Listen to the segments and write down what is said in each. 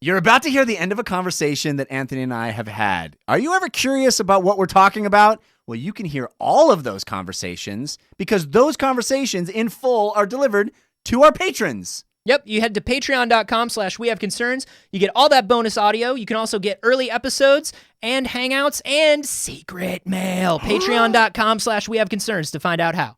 You're about to hear the end of a conversation that Anthony and I have had. Are you ever curious about what we're talking about? Well, you can hear all of those conversations because those conversations in full are delivered to our patrons. Yep, you head to patreon.com/wehaveconcerns. You get all that bonus audio. You can also get early episodes and hangouts and secret mail. Patreon.com/wehaveconcerns to find out how.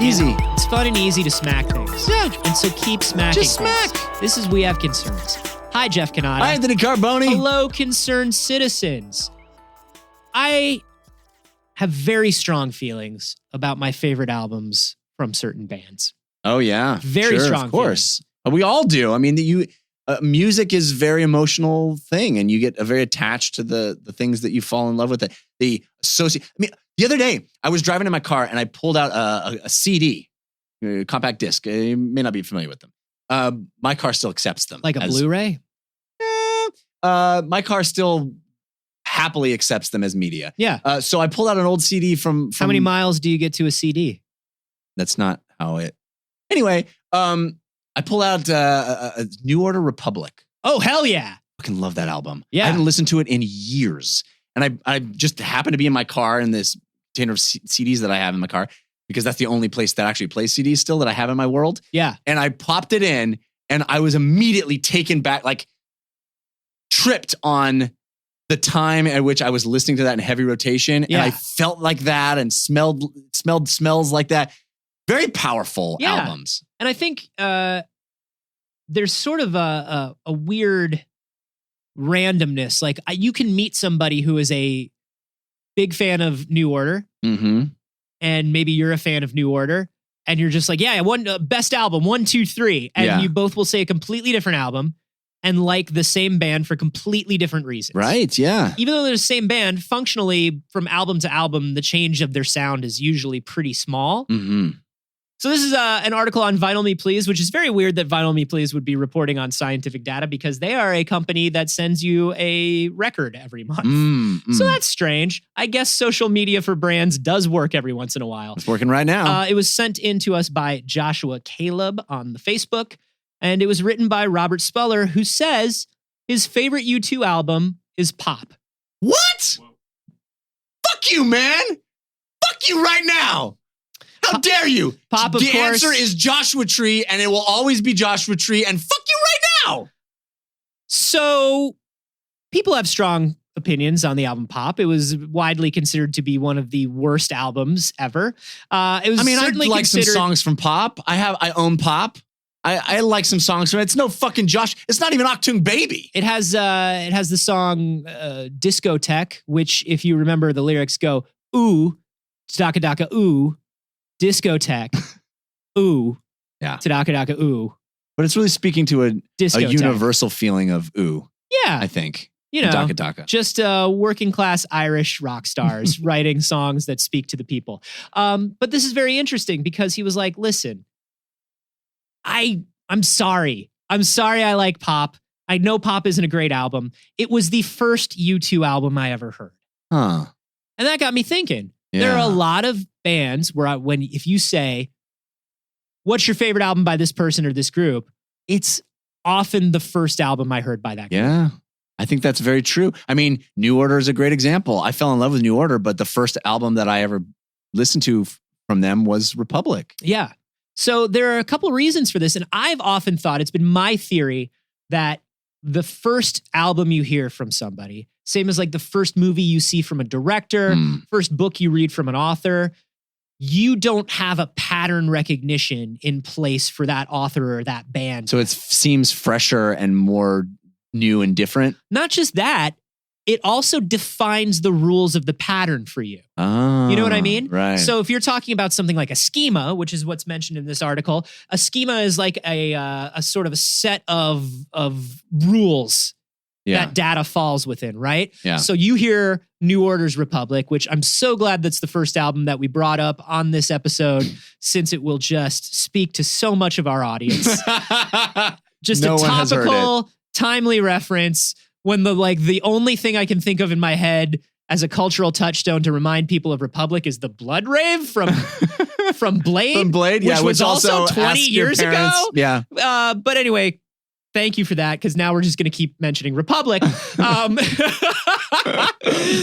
Easy. It's fun and easy to smack things. Yeah. And so keep smacking Just smack. things. This is We Have Concerns. Hi, Jeff Canada. Hi, Anthony Carboni. Hello, concerned citizens. I have very strong feelings about my favorite albums from certain bands. Oh, yeah. Very sure, strong of course. We all do. I mean, music is a very emotional thing, and you get very attached to the things that you fall in love with. The other day, I was driving in my car, and I pulled out a CD, a compact disc. You may not be familiar with them. My car still accepts them. Like a Blu-ray? My car still happily accepts them as media. Yeah. So I pulled out an old CD from... How many miles do you get to a CD? That's not how it... Anyway, I pulled out a New Order Republic. Oh, hell yeah. I fucking love that album. Yeah. I haven't listened to it in years. And I just happened to be in my car in this container of CDs that I have in my car because that's the only place that actually plays CDs still that I have in my world. Yeah. And I popped it in and I was immediately taken back, like tripped on the time at which I was listening to that in heavy rotation. Yeah. And I felt like that and smelled smells like that. Very powerful albums. And I think there's sort of a weird randomness. Like you can meet somebody who is a big fan of New Order, and maybe you're a fan of New Order, and you're just like, yeah, best album, 1, 2, 3, and you both will say a completely different album and like the same band for completely different reasons. Right? Yeah. Even though they're the same band, functionally from album to album, the change of their sound is usually pretty small. Mm-hmm. So this is an article on Vinyl Me Please, which is very weird that Vinyl Me Please would be reporting on scientific data because they are a company that sends you a record every month. So that's strange. I guess social media for brands does work every once in a while. It's working right now. It was sent in to us by Joshua Caleb on the Facebook, and it was written by Robert Spuller, who says his favorite U2 album is Pop. What? Fuck you, man. Fuck you right now. How dare you? Pop, of the course. answer is Joshua Tree, and it will always be Joshua Tree, and fuck you right now. So people have strong opinions on the album Pop. It was widely considered to be one of the worst albums ever. It was certainly I like some songs from Pop. I own Pop. I like some songs from it. It's no fucking Josh. It's not even Octung Baby. It has the song Discotheque, which if you remember the lyrics go, ooh, daka daka ooh, discotheque, ooh, yeah, daka daka ooh. But it's really speaking to a universal feeling of ooh. Yeah. I think. You know, Daka Daka. Just working class Irish rock stars writing songs that speak to the people. But this is very interesting because he was like, listen, I'm sorry. I like Pop. I know Pop isn't a great album. It was the first U2 album I ever heard. Huh. And that got me thinking. Yeah. There are a lot of bands where if you say, what's your favorite album by this person or this group? It's often the first album I heard by that group. Yeah. I think that's very true. I mean, New Order is a great example. I fell in love with New Order, but the first album that I ever listened to from them was Republic. Yeah. So there are a couple of reasons for this. And I've often thought, it's been my theory that the first album you hear from somebody, same as like the first movie you see from a director, first book you read from an author, you don't have a pattern recognition in place for that author or that band. So it seems fresher and more new and different. Not just that, it also defines the rules of the pattern for you. Oh, you know what I mean? Right. So if you're talking about something like a schema, which is what's mentioned in this article, a schema is like a sort of a set of rules that data falls within, right? Yeah. So you hear New Order's Republic, which I'm so glad that's the first album that we brought up on this episode, since it will just speak to so much of our audience. Just No a one has heard topical, timely reference. when the only thing I can think of in my head as a cultural touchstone to remind people of Republic is the blood rave from Blade. From Blade, which was also 20 ask your years parents. ago. Yeah. But anyway, thank you for that, because now we're just going to keep mentioning Republic.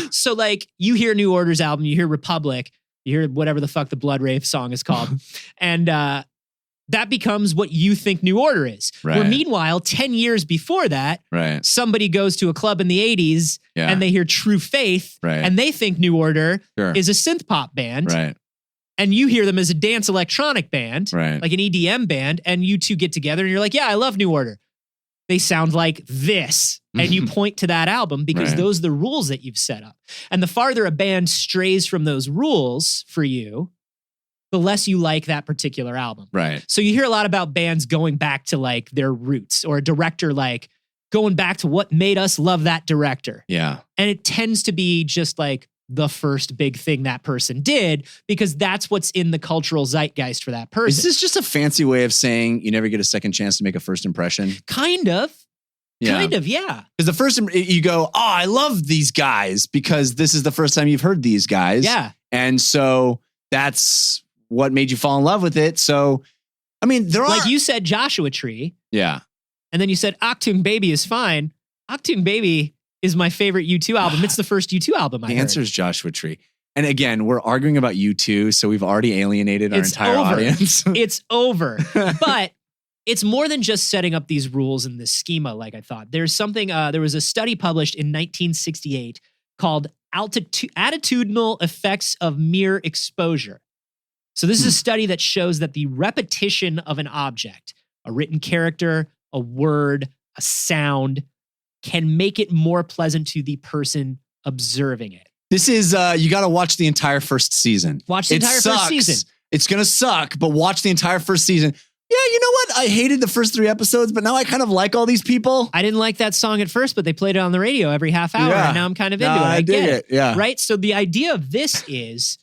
So like you hear New Order's album, you hear Republic, you hear whatever the fuck the blood rave song is called. And that becomes what you think New Order is. Right. Where meanwhile, 10 years before that, Right. somebody goes to a club in the 80s and they hear True Faith Right. and they think New Order Sure. is a synth pop band. Right. And you hear them as a dance electronic band, Right. like an EDM band, and you two get together and you're like, yeah, I love New Order. They sound like this. And you point to that album because Right. those are the rules that you've set up. And the farther a band strays from those rules for you, the less you like that particular album. Right. So you hear a lot about bands going back to like their roots, or a director like going back to what made us love that director. Yeah. And it tends to be just like the first big thing that person did, because that's what's in the cultural zeitgeist for that person. Is this just a fancy way of saying you never get a second chance to make a first impression? Kind of. Yeah. Kind of, yeah. Because the first, you go, oh, I love these guys because this is the first time you've heard these guys. Yeah. And so that's what made you fall in love with it. So, I mean, there are... Like you said Joshua Tree, Yeah. and then you said Achtung Baby is fine. Achtung Baby is my favorite U2 album. It's the first U2 album I heard. The answer is Joshua Tree. And again, we're arguing about U2, so we've already alienated our entire audience. It's over. But it's more than just setting up these rules and this schema, like I thought. There's something, there was a study published in 1968 called Attitudinal Effects of Mere Exposure. So this is a study that shows that the repetition of an object, a written character, a word, a sound, can make it more pleasant to the person observing it. This is, you got to watch the entire first season. Watch the entire first season. It's going to suck, but watch the entire first season. Yeah, you know what? I hated the first 3 episodes, but now I kind of like all these people. I didn't like that song at first, but they played it on the radio every half hour, and now I'm kind of into it. I dig get it. Yeah. Right? So the idea of this is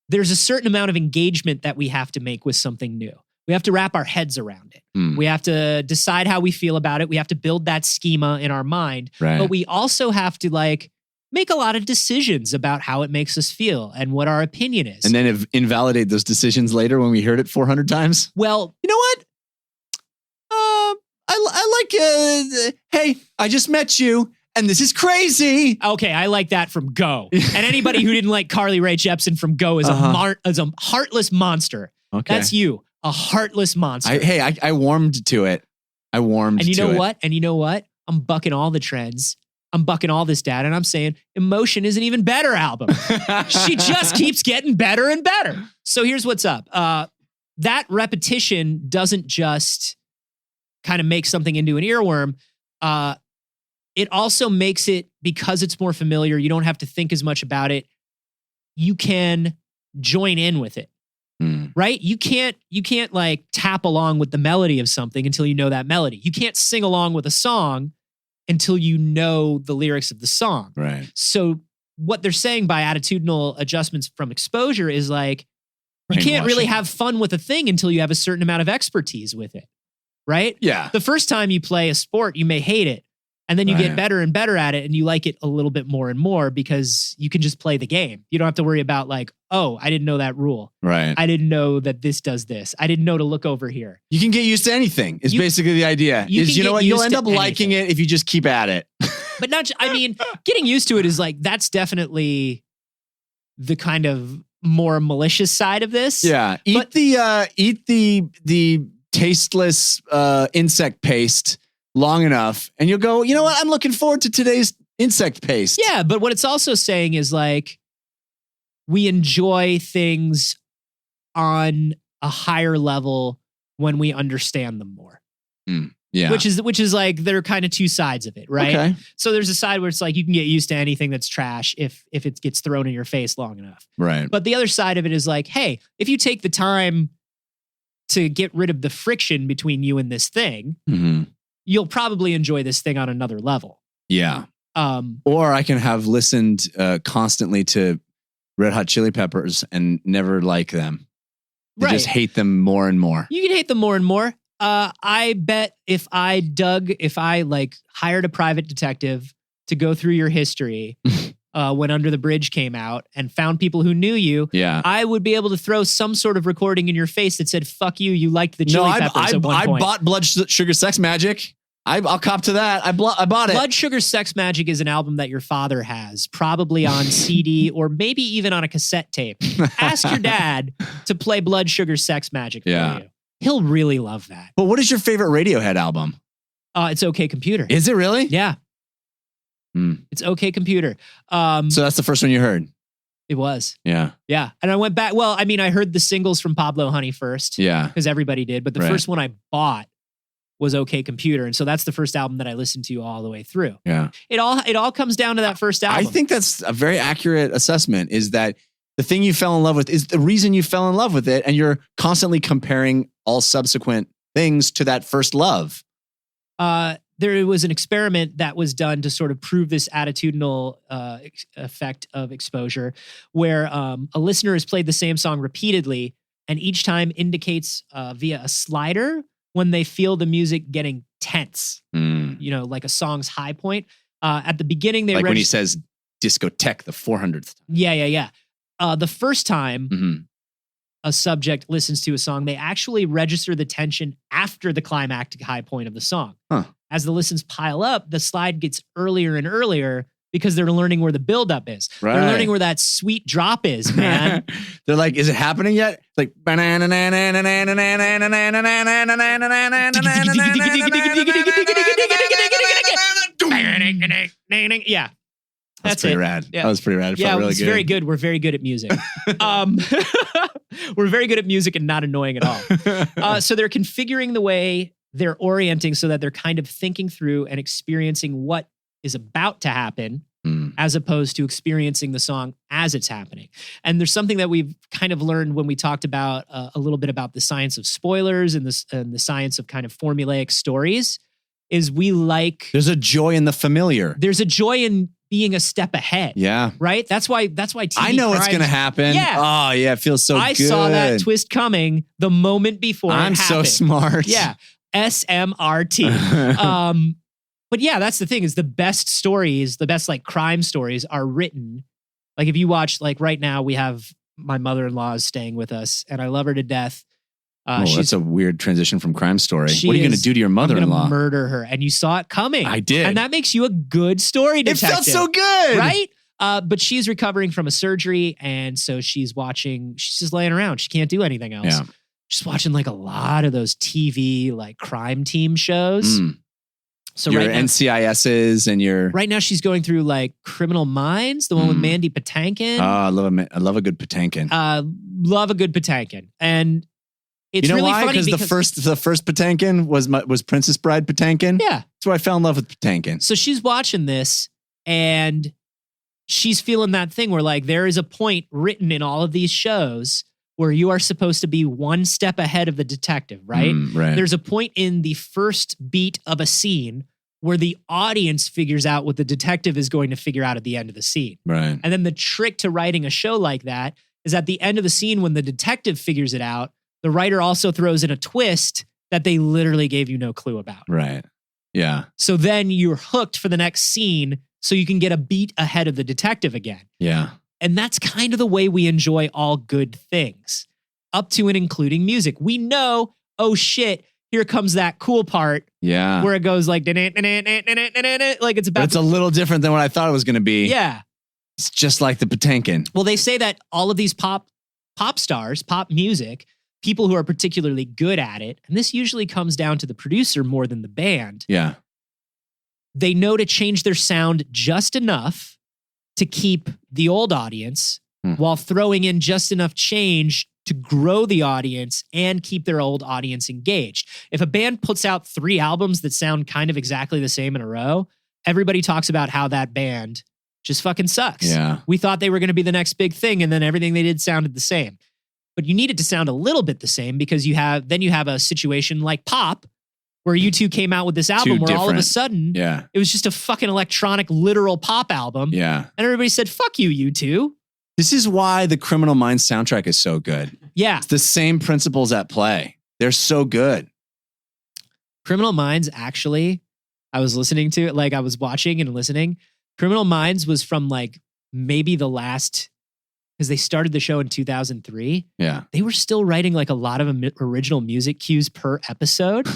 there's a certain amount of engagement that we have to make with something new. We have to wrap our heads around it. We have to decide how we feel about it. We have to build that schema in our mind. Right. But we also have to make a lot of decisions about how it makes us feel and what our opinion is. And then invalidate those decisions later when we heard it 400 times. Well, you know what? I like, hey, I just met you and this is crazy. Okay, I like that from Go. And anybody who didn't like Carly Rae Jepsen from Go is is a heartless monster. Okay. That's you, a heartless monster. I warmed to it. And you know what? And you know what? I'm bucking all the trends. I'm bucking all this data, and I'm saying Emotion is an even better album. She just keeps getting better and better. So here's what's up. That repetition doesn't just kind of make something into an earworm. It also makes it, because it's more familiar, you don't have to think as much about it. You can join in with it. Right? You can't like tap along with the melody of something until you know that melody. You can't sing along with a song until you know the lyrics of the song. Right. So what they're saying by attitudinal adjustments from exposure is like, you can't really have fun with a thing until you have a certain amount of expertise with it. Right? Yeah. The first time you play a sport, you may hate it. And then you get better and better at it, and you like it a little bit more and more because you can just play the game. You don't have to worry about like, oh, I didn't know that rule. Right. I didn't know that this does this. I didn't know to look over here. You can get used to anything is basically the idea. You know what? You'll end up liking it if you just keep at it. But getting used to it is like, that's definitely the kind of more malicious side of this. Yeah. Eat the tasteless insect paste long enough and you'll go, you know what? I'm looking forward to today's insect paste. Yeah, but what it's also saying is like, we enjoy things on a higher level when we understand them more. Yeah. Which is like, there are kind of two sides of it, right? Okay. So there's a side where it's like, you can get used to anything that's trash if it gets thrown in your face long enough. Right. But the other side of it is like, hey, if you take the time to get rid of the friction between you and this thing, you'll probably enjoy this thing on another level. Yeah. Or I can have listened constantly to Red Hot Chili Peppers and never like them. Just hate them more and more. You can hate them more and more. I bet if I hired a private detective to go through your history when Under the Bridge came out and found people who knew you, I would be able to throw some sort of recording in your face that said, fuck you, you liked the Chili Peppers at one point. I bought Blood Sugar Sex Magic. I'll cop to that. I bought it. Blood Sugar Sex Magic is an album that your father has, probably on CD or maybe even on a cassette tape. Ask your dad to play Blood Sugar Sex Magic for you. He'll really love that. But what is your favorite Radiohead album? It's OK Computer. Is it really? Yeah. It's OK Computer. So that's the first one you heard? It was. Yeah. Yeah. And I went back. Well, I mean, I heard the singles from Pablo Honey first. Yeah. Because everybody did. But the first one I bought was OK Computer. And so that's the first album that I listened to all the way through. Yeah. It all comes down to that first album. I think that's a very accurate assessment, is that the thing you fell in love with is the reason you fell in love with it. And you're constantly comparing all subsequent things to that first love. There was an experiment that was done to sort of prove this attitudinal effect of exposure, where a listener has played the same song repeatedly and each time indicates via a slider when they feel the music getting tense, like a song's high point. At the beginning, they when he says discotheque the 400th time. Yeah. The first time a subject listens to a song, they actually register the tension after the climactic high point of the song. As the listens pile up, the slide gets earlier and earlier because they're learning where the buildup is. Right. They're learning where that sweet drop is, man. They're like, is it happening yet? It's like, yeah. That's pretty rad. Yeah. That was pretty rad. It felt really good. Very good. We're very good at music. We're very good at music and not annoying at all. So they're configuring the way they're orienting so that they're kind of thinking through and experiencing what is about to happen as opposed to experiencing the song as it's happening. And there's something that we've kind of learned when we talked about a little bit about the science of spoilers and the science of kind of formulaic stories is there's a joy in the familiar. There's a joy in being a step ahead. Yeah. Right? That's why TV I know what's going to happen. Yeah. Oh, yeah. It feels so good. I saw that twist coming the moment before I'm it happened. so smart. Yeah. SMRT. But yeah, that's the thing is the best stories, the best like crime stories are written. Like if you watch, like right now we have my mother-in-law is staying with us and I love her to death. That's a weird transition from crime story. What are you going to do to your mother-in-law? I'm going to murder her. And you saw it coming. I did. And that makes you a good story detective. It felt so good. Right? But she's recovering from a surgery. And so she's just laying around. She can't do anything else. Yeah. She's watching like a lot of those TV like crime team shows. So your NCISs and your... Right now she's going through like Criminal Minds, the one with Mandy Patinkin. I love a good Patinkin. Love a good Patinkin. And it's you know really why? funny because the first Patinkin was Princess Bride Patinkin. Yeah. That's why I fell in love with Patinkin. So she's watching this and she's feeling that thing where like there is a point written in all of these shows where you are supposed to be one step ahead of the detective, right? Right. There's a point in the first beat of a scene where the audience figures out what the detective is going to figure out at the end of the scene. Right. And then the trick to writing a show like that is at the end of the scene when the detective figures it out, the writer also throws in a twist that they literally gave you no clue about. Right. Yeah. So then you're hooked for the next scene so you can get a beat ahead of the detective again. Yeah. And that's kind of the way we enjoy all good things, up to and including music. We know, oh shit, here comes that cool part. Yeah. Where it goes like, like it's about. But it's a little different than what I thought it was going to be. Yeah. It's just like the Patinkin. Well, they say that all of these pop stars, pop music, people who are particularly good at it, and this usually comes down to the producer more than the band. Yeah. They know to change their sound just enough to keep the old audience while throwing in just enough change to grow the audience and keep their old audience engaged. If a band puts out 3 albums that sound kind of exactly the same in a row, everybody talks about how that band just fucking sucks. Yeah. We thought they were going to be the next big thing, and then everything they did sounded the same. But you need it to sound a little bit the same because you have a situation like Pop, where U2 came out with this album where all of a sudden it was just a fucking electronic, literal pop album. Yeah. And everybody said, fuck you, U2. This is why the Criminal Minds soundtrack is so good. Yeah. It's the same principles at play. They're so good. Criminal Minds, actually, I was listening to it, like I was watching and listening. Criminal Minds was from like maybe the last, because they started the show in 2003. Yeah. They were still writing like a lot of original music cues per episode.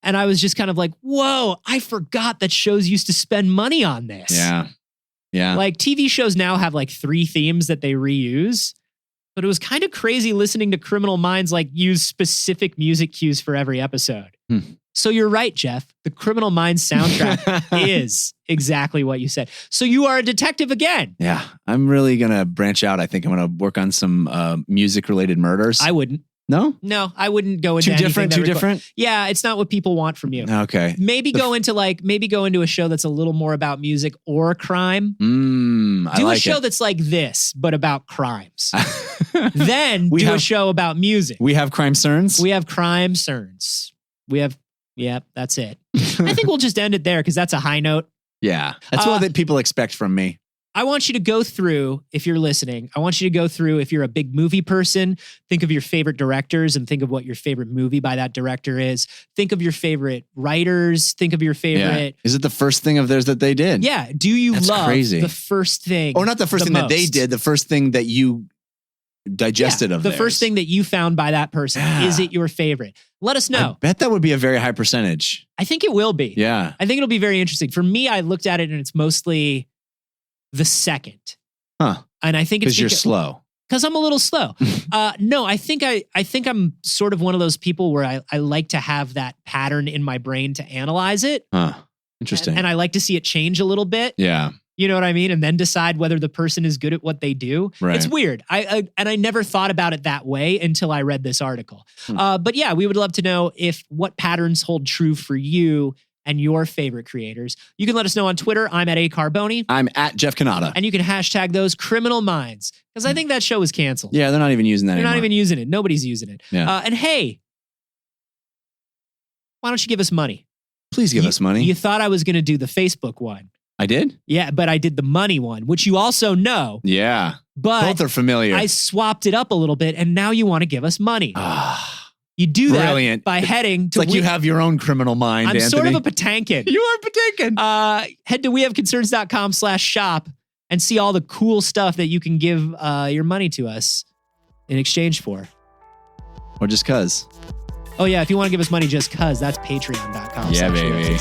And I was just kind of like, whoa, I forgot that shows used to spend money on this. Yeah. Yeah. Like TV shows now have like 3 themes that they reuse. But it was kind of crazy listening to Criminal Minds like use specific music cues for every episode. So you're right, Jeff. The Criminal Minds soundtrack is exactly what you said. So you are a detective again. Yeah. I'm really going to branch out. I think I'm going to work on some music-related murders. I wouldn't. No? No, I wouldn't go into Too different? Too different? Yeah, it's not what people want from you. Okay. Maybe go into a show that's a little more about music or crime. I Do like a show it. that's like this, but about crimes. Then do a show about music. We have crime cerns? We have crime cerns. That's it. I think we'll just end it there because that's a high note. Yeah. That's what that people expect from me. I want you to go through, if you're listening, I want you to go through, if you're a big movie person, think of your favorite directors and think of what your favorite movie by that director is. Think of your favorite writers. Think of your favorite. Yeah. Is it the first thing of theirs that they did? Yeah. Do you love the first thing? Or not the first thing that they did, the first thing that you digested of the theirs. first thing that you found by that person. Yeah. Is it your favorite? Let us know. I bet that would be a very high percentage. I think it will be. Yeah. I think it'll be very interesting. For me, I looked at it and it's mostly the second. Huh. And I think it's because you're slow. Because I'm a little slow. No, I think I'm sort of one of those people where I like to have that pattern in my brain to analyze it. Huh. Interesting. And I like to see it change a little bit. Yeah. You know what I mean? And then decide whether the person is good at what they do. Right. It's weird. I never thought about it that way until I read this article. But yeah, we would love to know what patterns hold true for you and your favorite creators. You can let us know on Twitter. I'm at @Carboni. I'm at Jeff Canada. And you can hashtag those Criminal Minds because I think that show is canceled. Yeah, they're not even using that anymore. They're not even using it. Nobody's using it. Yeah. And hey, why don't you give us money? Please give us money. You thought I was going to do the Facebook one. I did? Yeah, but I did the money one, which you also know. Yeah. But both are familiar. I swapped it up a little bit, and now you want to give us money. You do that by heading to... It's like you have your own criminal mind, I'm Anthony. sort of a Patankin. You are Patankin. Head to wehaveconcerns.com/shop and see all the cool stuff that you can give your money to us in exchange for. Or just cuz. Oh, yeah. If you want to give us money just cuz, that's patreon.com. Yeah, baby.